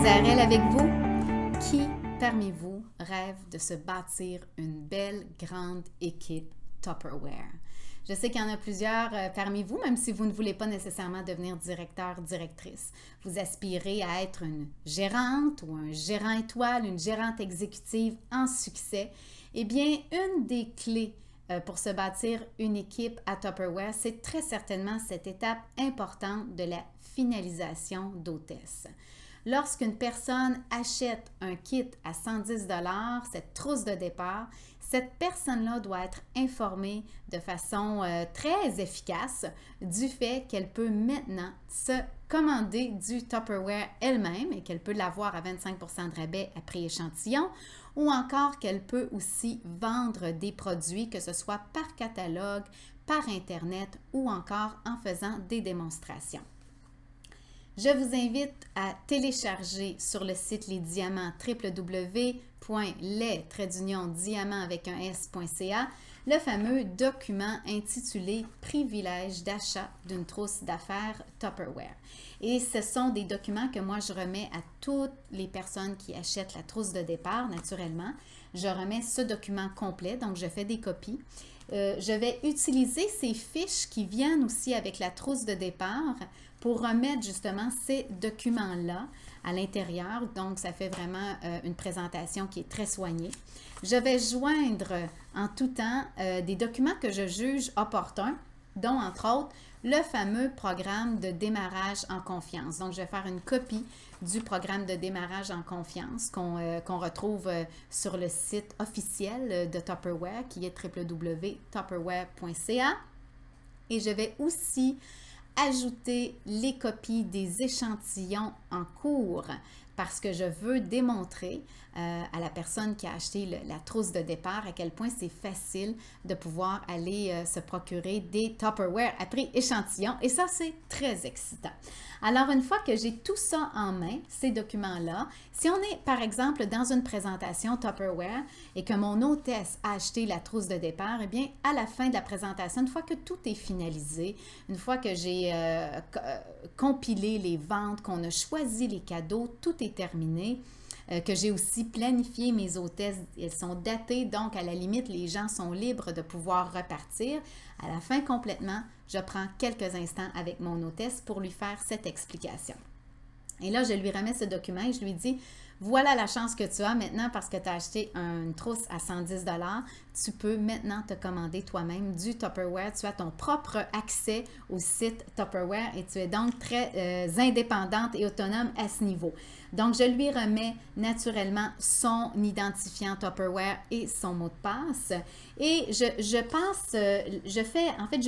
Isarelle avec vous. Qui parmi vous rêve de se bâtir une belle grande équipe Tupperware? Je sais qu'il y en a plusieurs parmi vous, même si vous ne voulez pas nécessairement devenir directeur, directrice. Vous aspirez à être une gérante ou un gérant étoile, une gérante exécutive en succès. Eh bien, une des clés pour se bâtir une équipe à Tupperware, c'est très certainement cette étape importante de la finalisation d'hôtesse. Lorsqu'une personne achète un kit à 110 $, cette trousse de départ, cette personne-là doit être informée de façon très efficace du fait qu'elle peut maintenant se commander du Tupperware elle-même et qu'elle peut l'avoir à 25 % de rabais à prix échantillon ou encore qu'elle peut aussi vendre des produits, que ce soit par catalogue, par Internet ou encore en faisant des démonstrations. Je vous invite à télécharger sur le site Les Diamants www.les-diamants avec un s.ca le fameux document intitulé « Privilèges d'achat d'une trousse d'affaires Tupperware ». Et ce sont des documents que moi je remets à toutes les personnes qui achètent la trousse de départ, naturellement. Je remets ce document complet, donc je fais des copies. Je vais utiliser ces fiches qui viennent aussi avec la trousse de départ pour remettre justement ces documents-là à l'intérieur. Donc, ça fait vraiment une présentation qui est très soignée. Je vais joindre en tout temps des documents que je juge opportuns, dont entre autres le fameux programme de démarrage en confiance. Donc, je vais faire une copie du programme de démarrage en confiance qu'on retrouve sur le site officiel de Tupperware qui est www.tupperware.ca. Et je vais aussi ajouter les copies des échantillons en cours parce que je veux démontrer à la personne qui a acheté la trousse de départ à quel point c'est facile de pouvoir aller se procurer des Tupperware à prix échantillon et ça, c'est très excitant. Alors, une fois que j'ai tout ça en main, ces documents-là, si on est par exemple dans une présentation Tupperware et que mon hôtesse a acheté la trousse de départ, eh bien, à la fin de la présentation, une fois que tout est finalisé, une fois que j'ai compilé les ventes, qu'on a choisi les cadeaux, tout est terminé, que j'ai aussi planifié mes hôtesses, elles sont datées, donc à la limite, les gens sont libres de pouvoir repartir. À la fin complètement, je prends quelques instants avec mon hôtesse pour lui faire cette explication. Et là, je lui remets ce document et je lui dis, voilà la chance que tu as maintenant parce que tu as acheté une trousse à 110 $. Tu peux maintenant te commander toi-même du Tupperware. Tu as ton propre accès au site Tupperware et tu es donc très indépendante et autonome à ce niveau. Donc, je lui remets naturellement son identifiant Tupperware et son mot de passe. Et je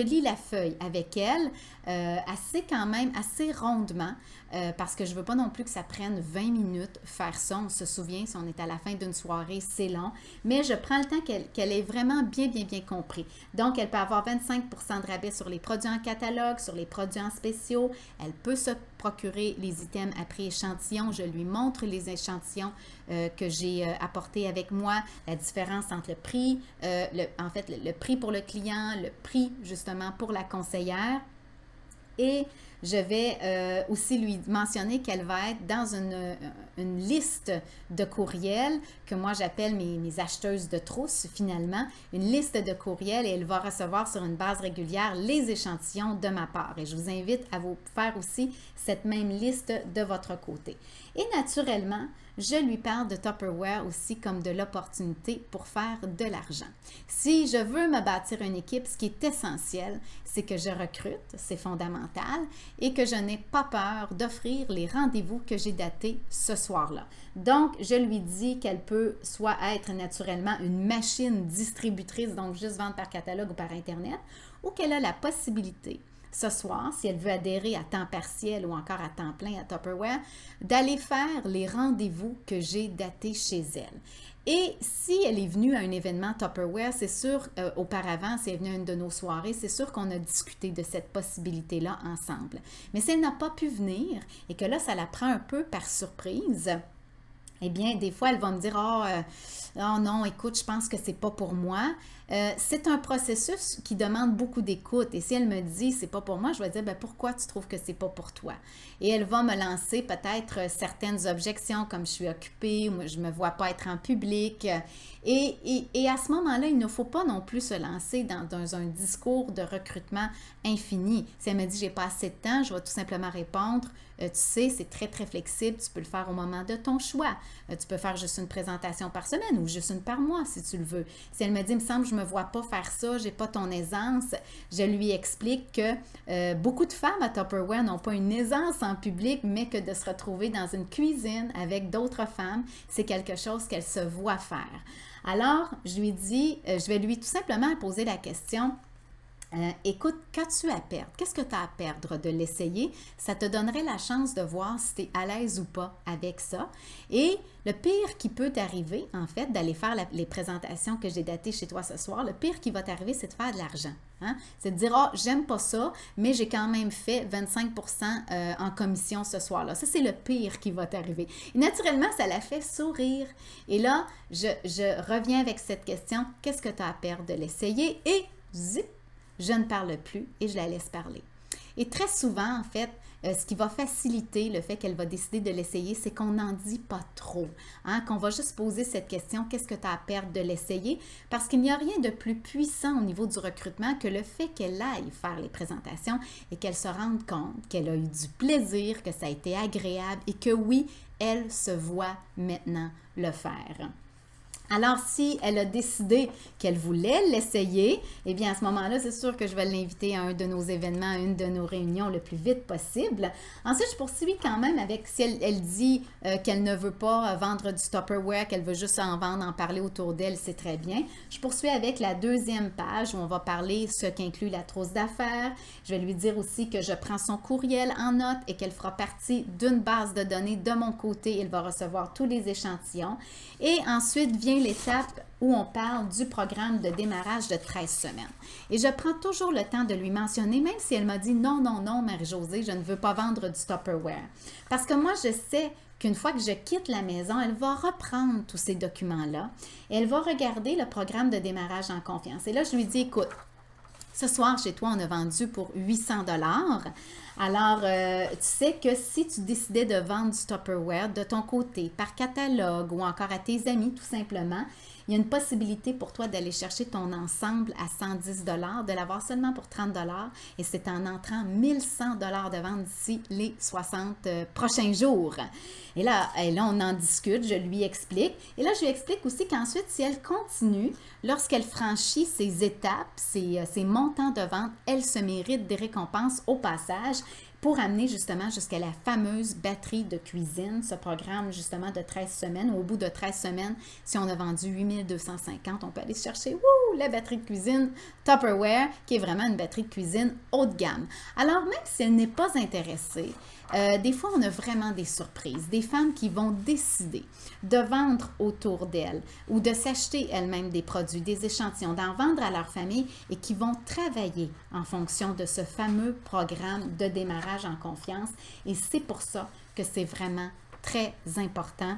lis la feuille avec elle assez rondement parce que je ne veux pas non plus que ça prenne 20 minutes faire ça. On se souvient, si on est à la fin d'une soirée, c'est long. Mais je prends le temps qu'elle ait vraiment bien compris. Donc, elle peut avoir 25 % de rabais sur les produits en catalogue, sur les produits en spéciaux. Elle peut se procurer les items à prix échantillon. Je lui montre les échantillons que j'ai apportés avec moi, la différence entre le prix, le prix pour le client, le prix justement pour la conseillère. Et je vais aussi lui mentionner qu'elle va être dans une liste de courriels que moi j'appelle mes acheteuses de trousses finalement, une liste de courriels et elle va recevoir sur une base régulière les échantillons de ma part. Et je vous invite à vous faire aussi cette même liste de votre côté. Et naturellement, je lui parle de Tupperware aussi comme de l'opportunité pour faire de l'argent. Si je veux me bâtir une équipe, ce qui est essentiel, c'est que je recrute, c'est fondamental, et que je n'ai pas peur d'offrir les rendez-vous que j'ai datés ce soir-là. Donc, je lui dis qu'elle peut soit être naturellement une machine distributrice, donc juste vendre par catalogue ou par Internet, ou qu'elle a la possibilité ce soir, si elle veut adhérer à temps partiel ou encore à temps plein à Tupperware, d'aller faire les rendez-vous que j'ai datés chez elle. Et si elle est venue à un événement Tupperware, c'est sûr, auparavant, si elle est venue à une de nos soirées, c'est sûr qu'on a discuté de cette possibilité-là ensemble. Mais si elle n'a pas pu venir et que là, ça la prend un peu par surprise, eh bien, des fois, elle va me dire, oh non, écoute, je pense que c'est pas pour moi. C'est un processus qui demande beaucoup d'écoute. Et si elle me dit, c'est pas pour moi, je vais dire, ben, pourquoi tu trouves que c'est pas pour toi? Et elle va me lancer peut-être certaines objections, comme je suis occupée, ou je me vois pas être en public. Et à ce moment-là, il ne faut pas non plus se lancer dans un discours de recrutement infini. Si elle me dit, j'ai pas assez de temps, je vais tout simplement répondre, tu sais, c'est très, très flexible. Tu peux le faire au moment de ton choix. Tu peux faire juste une présentation par semaine ou juste une par mois si tu le veux. Si elle me dit, il me semble, je ne me vois pas faire ça, j'ai pas ton aisance, je lui explique que beaucoup de femmes à Tupperware n'ont pas une aisance en public, mais que de se retrouver dans une cuisine avec d'autres femmes, c'est quelque chose qu'elles se voient faire. Alors, je lui dis, je vais lui tout simplement poser la question, écoute, qu'as-tu à perdre? Qu'est-ce que tu as à perdre de l'essayer? Ça te donnerait la chance de voir si tu es à l'aise ou pas avec ça. Et le pire qui peut t'arriver, en fait, d'aller faire les présentations que j'ai datées chez toi ce soir, le pire qui va t'arriver, c'est de faire de l'argent. Hein? C'est de dire, j'aime pas ça, mais j'ai quand même fait 25% en commission ce soir-là. Ça, c'est le pire qui va t'arriver. Et naturellement, ça la fait sourire. Et là, je reviens avec cette question, qu'est-ce que tu as à perdre de l'essayer? Et zip! Je ne parle plus et je la laisse parler. Et très souvent, en fait, ce qui va faciliter le fait qu'elle va décider de l'essayer, c'est qu'on n'en dit pas trop, hein, qu'on va juste poser cette question, qu'est-ce que tu as à perdre de l'essayer? Parce qu'il n'y a rien de plus puissant au niveau du recrutement que le fait qu'elle aille faire les présentations et qu'elle se rende compte qu'elle a eu du plaisir, que ça a été agréable et que oui, elle se voit maintenant le faire. Alors, si elle a décidé qu'elle voulait l'essayer, eh bien, à ce moment-là, c'est sûr que je vais l'inviter à un de nos événements, à une de nos réunions le plus vite possible. Ensuite, je poursuis quand même avec, si elle dit qu'elle ne veut pas vendre du Tupperware, qu'elle veut juste en vendre, en parler autour d'elle, c'est très bien. Je poursuis avec la deuxième page où on va parler ce qu'inclut la trousse d'affaires. Je vais lui dire aussi que je prends son courriel en note et qu'elle fera partie d'une base de données de mon côté. Elle va recevoir tous les échantillons. Et ensuite vient l'étape où on parle du programme de démarrage de 13 semaines. Et je prends toujours le temps de lui mentionner, même si elle m'a dit non, non, non, Marie-Josée, je ne veux pas vendre du Tupperware. Parce que moi, je sais qu'une fois que je quitte la maison, elle va reprendre tous ces documents-là et elle va regarder le programme de démarrage en confiance. Et là, je lui dis, écoute, ce soir, chez toi, on a vendu pour 800 $. Alors, tu sais que si tu décidais de vendre du Tupperware de ton côté, par catalogue ou encore à tes amis, tout simplement, il y a une possibilité pour toi d'aller chercher ton ensemble à 110 $, de l'avoir seulement pour 30 $, et c'est en entrant 1100 $ de vente d'ici les 60 prochains jours. Et là, on en discute, je lui explique. Et là, je lui explique aussi qu'ensuite, si elle continue, lorsqu'elle franchit ces étapes, ces montants de vente, elle se mérite des récompenses au passage pour amener justement jusqu'à la fameuse batterie de cuisine, ce programme justement de 13 semaines. Au bout de 13 semaines, si on a vendu 8250, on peut aller chercher la batterie de cuisine Tupperware, qui est vraiment une batterie de cuisine haut de gamme. Alors, même si elle n'est pas intéressée, des fois, on a vraiment des surprises, des femmes qui vont décider de vendre autour d'elles ou de s'acheter elles-mêmes des produits, des échantillons, d'en vendre à leur famille et qui vont travailler en fonction de ce fameux programme de démarrage en confiance. Et c'est pour ça que c'est vraiment très important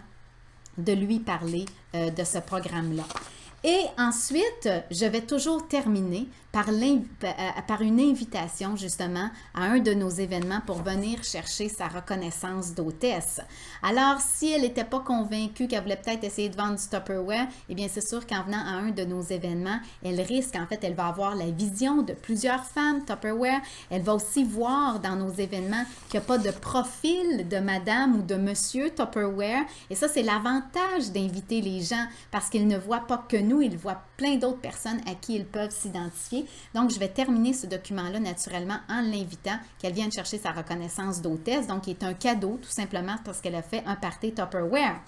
de lui parler de ce programme-là. Et ensuite, je vais toujours terminer par une invitation justement à un de nos événements pour venir chercher sa reconnaissance d'hôtesse. Alors, si elle n'était pas convaincue qu'elle voulait peut-être essayer de vendre du Tupperware, eh bien c'est sûr qu'en venant à un de nos événements, elle risque, en fait, elle va avoir la vision de plusieurs femmes Tupperware. Elle va aussi voir dans nos événements qu'il n'y a pas de profil de madame ou de monsieur Tupperware. Et ça, c'est l'avantage d'inviter les gens parce qu'ils ne voient pas que nous, ils voient plein d'autres personnes à qui ils peuvent s'identifier. Donc, je vais terminer ce document-là naturellement en l'invitant qu'elle vienne chercher sa reconnaissance d'hôtesse, donc qui est un cadeau tout simplement parce qu'elle a fait un party Tupperware.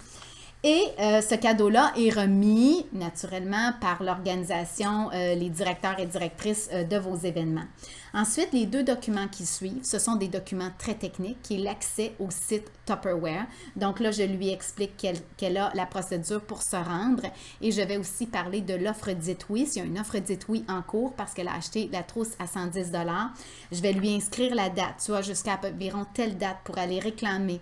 Et ce cadeau-là est remis naturellement par l'organisation, les directeurs et directrices de vos événements. Ensuite, les deux documents qui suivent, ce sont des documents très techniques qui est l'accès au site Tupperware. Donc là, je lui explique qu'elle a la procédure pour se rendre et je vais aussi parler de l'offre Dites Oui. S'il y a une offre Dites Oui en cours parce qu'elle a acheté la trousse à 110 $, je vais lui inscrire la date, tu vois, jusqu'à environ telle date pour aller réclamer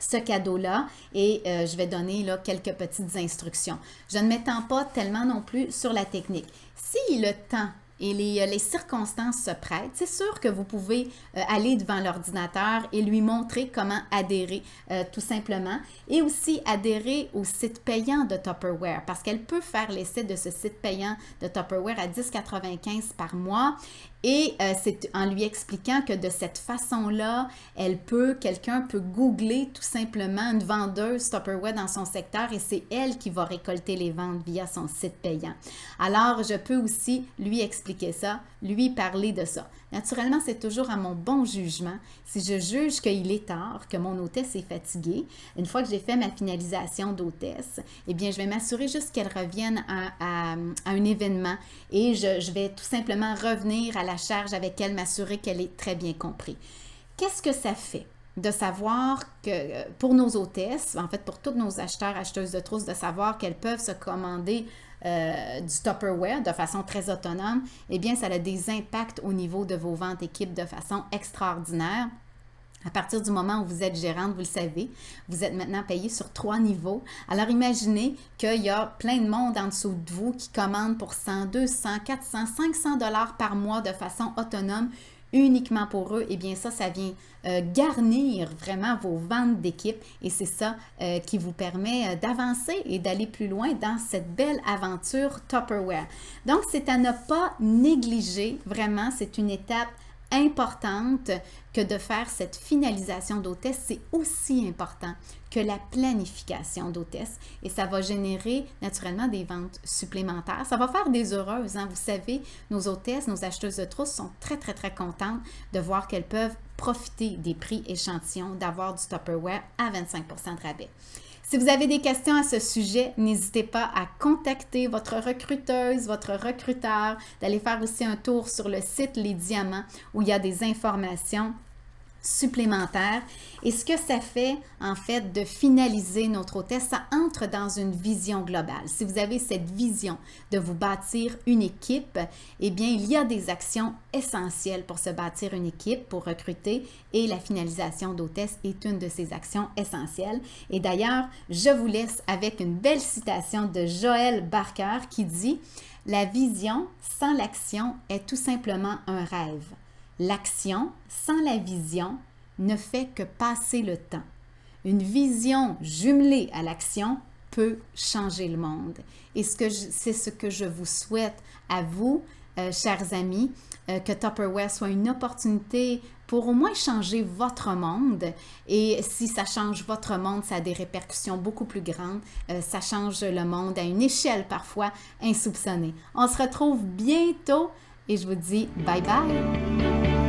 ce cadeau-là et je vais donner là, quelques petites instructions. Je ne m'étends pas tellement non plus sur la technique. Si le temps et les circonstances se prêtent, c'est sûr que vous pouvez aller devant l'ordinateur et lui montrer comment adhérer tout simplement et aussi adhérer au site payant de Tupperware parce qu'elle peut faire l'essai de ce site payant de Tupperware à 10,95 par mois et c'est en lui expliquant que de cette façon-là, quelqu'un peut googler tout simplement une vendeuse Tupperware dans son secteur et c'est elle qui va récolter les ventes via son site payant. Alors, je peux aussi lui expliquer ça, lui parler de ça. Naturellement, c'est toujours à mon bon jugement. Si je juge qu'il est tard, que mon hôtesse est fatiguée, une fois que j'ai fait ma finalisation d'hôtesse, eh bien, je vais m'assurer juste qu'elle revienne à un événement et je vais tout simplement revenir à la charge avec elle, m'assurer qu'elle est très bien compris. Qu'est-ce que ça fait de savoir que pour nos hôtesses, en fait pour tous nos acheteurs, acheteuses de trousses, de savoir qu'elles peuvent se commander du Tupperware de façon très autonome, eh bien ça a des impacts au niveau de vos ventes équipes de façon extraordinaire. À partir du moment où vous êtes gérante, vous le savez, vous êtes maintenant payé sur 3 niveaux. Alors imaginez qu'il y a plein de monde en dessous de vous qui commande pour 100, 200, 400, 500 $ par mois de façon autonome uniquement pour eux. Eh bien ça vient garnir vraiment vos ventes d'équipe et c'est ça qui vous permet d'avancer et d'aller plus loin dans cette belle aventure Tupperware. Donc c'est à ne pas négliger, vraiment, c'est une étape importante que de faire cette finalisation d'hôtesse, c'est aussi important que la planification d'hôtesse et ça va générer naturellement des ventes supplémentaires. Ça va faire des heureuses, hein? Vous savez, nos hôtesses, nos acheteuses de trousses sont très, très, très contentes de voir qu'elles peuvent profiter des prix échantillons, d'avoir du Tupperware à 25 % de rabais. Si vous avez des questions à ce sujet, n'hésitez pas à contacter votre recruteuse, votre recruteur, d'aller faire aussi un tour sur le site Les Diamants où il y a des informations supplémentaires. Et ce que ça fait, en fait, de finaliser notre hôtesse, ça entre dans une vision globale. Si vous avez cette vision de vous bâtir une équipe, eh bien, il y a des actions essentielles pour se bâtir une équipe, pour recruter, et la finalisation d'hôtesse est une de ces actions essentielles. Et d'ailleurs, je vous laisse avec une belle citation de Joël Barker qui dit « La vision sans l'action est tout simplement un rêve. L'action sans la vision ne fait que passer le temps. Une vision jumelée à l'action peut changer le monde. » Et c'est ce que je vous souhaite à vous, chers amis, que Tupperware soit une opportunité pour au moins changer votre monde. Et si ça change votre monde, ça a des répercussions beaucoup plus grandes. Ça change le monde à une échelle parfois insoupçonnée. On se retrouve bientôt et je vous dis bye bye!